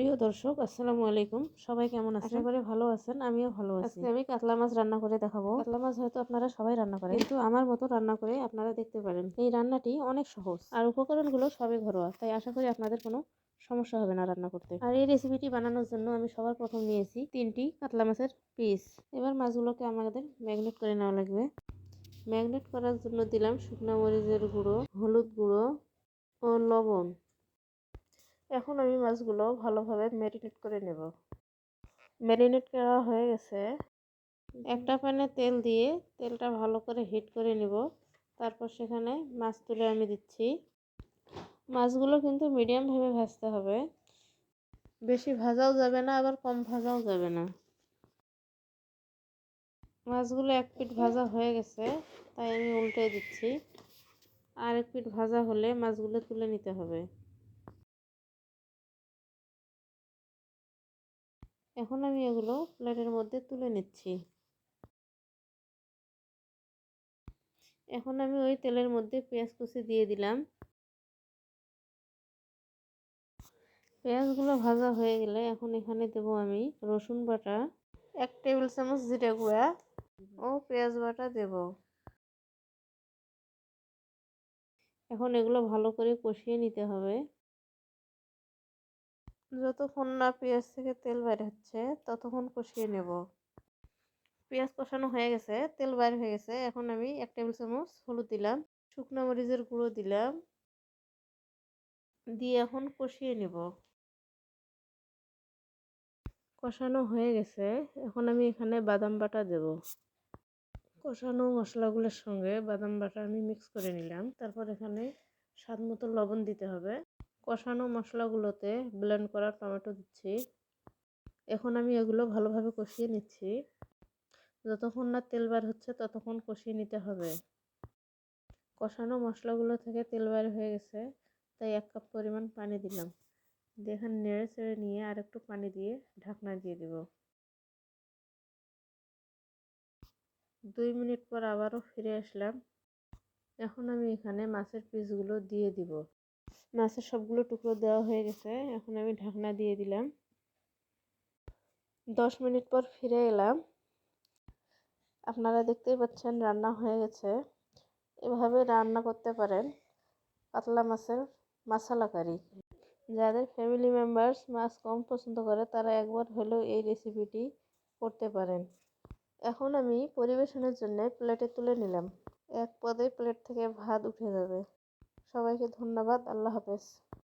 প্রিয় দর্শক, আসসালামু আলাইকুম। সবাই কেমন আছেন? আশা করি ভালো আছেন। আমিও ভালো আছি। আজকে আমি কাতলা মাছ রান্না করে দেখাবো। কাতলা মাছ হয়তো আপনারা সবাই রান্না করেন, কিন্তু আমার মতো রান্না করে আপনারা দেখতে পারেন। এই রান্নাটি অনেক সহজ আর উপকরণগুলো সবই ঘরোয়া, তাই আশা করি আপনাদের কোনো সমস্যা হবে না রান্না করতে। আর এই রেসিপিটি বানানোর জন্য আমি সবার প্রথম নিয়েছি 3টি কাতলা মাছের পিস। এবার মাছগুলোকে আমাদের ম্যারিনেট করে নেওয়া লাগবে। ম্যারিনেট করার জন্য দিলাম শুকনো মরিচের গুঁড়ো, হলুদ গুঁড়ো ও লবণ। এখন আমি মাছগুলো ভালোভাবে ম্যারিনেট করে নেব। ম্যারিনেট করা হয়ে গেছে। একটা প্যানে তেল দিয়ে তেলটা ভালো করে হিট করে নিব। তারপর সেখানে মাছ তুলে আমি দিচ্ছি। মাছগুলো কিন্তু মিডিয়ামভাবে ভাজতে হবে, বেশি ভাজাও যাবে না, আবার কম ভাজাও যাবে না। মাছগুলো এক পিঠ ভাজা হয়ে গেছে, তাই আমি উল্টে দিচ্ছি। আর এক পিঠ ভাজা হলে মাছগুলো তুলে নিতে হবে। এখন আমি এগুলো প্লেটের মধ্যে তুলে নিচ্ছি। এখন আমি ওই তেলের মধ্যে পেঁয়াজ কুচি দিয়ে দিলাম। পেঁয়াজগুলো ভাজা হয়ে গেলে এখন এখানে দেব আমি রসুন বাটা, 1 টেবিল চামচ জিরা গুঁড়া ও পেঁয়াজ বাটা দেব। এখন এগুলো ভালো করে কষিয়ে নিতে হবে। যতক্ষণ না পেঁয়াজ থেকে তেল বের হচ্ছে ততক্ষণ কষিয়ে নেব। পেঁয়াজ কষানো হয়ে গেছে, তেল বের হয়ে গেছে। এখন আমি 1 টেবিল চামচ হলুদ দিলাম, শুকনো মরিচের গুঁড়ো দিলাম, দিয়ে এখন কষিয়ে নেব। কষানো হয়ে গেছে। এখন আমি এখানে বাদাম বাটা দেব। কষানো মশলাগুলোর সঙ্গে বাদাম বাটা আমি মিক্স করে নিলাম। তারপর এখানে স্বাদ মতো লবণ দিতে হবে। কষানো মশলাগুলোতে ব্লেন্ড করা টমেটো দিচ্ছি। এখন আমি এগুলো ভালোভাবে কষিয়ে নিচ্ছি। যতক্ষণ না তেল বার হচ্ছে ততক্ষণ কষিয়ে নিতে হবে। কষানো মশলাগুলো থেকে তেল বার হয়ে গেছে, তাই 1 কাপ পরিমাণ পানি দিলাম। দেখেন নেড়ে চেড়ে নিয়ে আর একটু পানি দিয়ে ঢাকনা দিয়ে দিব। 2 মিনিট পর আবারও ফিরে আসলাম। এখন আমি এখানে মাছের পিসগুলো দিয়ে দিব। মাছের সবগুলো টুকরো দেওয়া হয়ে গেছে। এখন আমি ঢাকনা দিয়ে দিলাম। 10 মিনিট পর ফিরে এলাম। আপনারা দেখতেই পাচ্ছেন রান্না হয়ে গেছে। এভাবে রান্না করতে পারেন কাতলা মাছের মশলা কারি। যাদের ফ্যামিলি মেম্বার্স মাছ কম পছন্দ করে তারা একবার হলেও এই রেসিপিটি করতে পারেন। এখন আমি পরিবেশনের জন্য প্লেটে তুলে নিলাম। এক পদে প্লেট থেকে ভাত উঠে যাবে। সবাইকে ধন্যবাদ। আল্লাহ হাফেজ।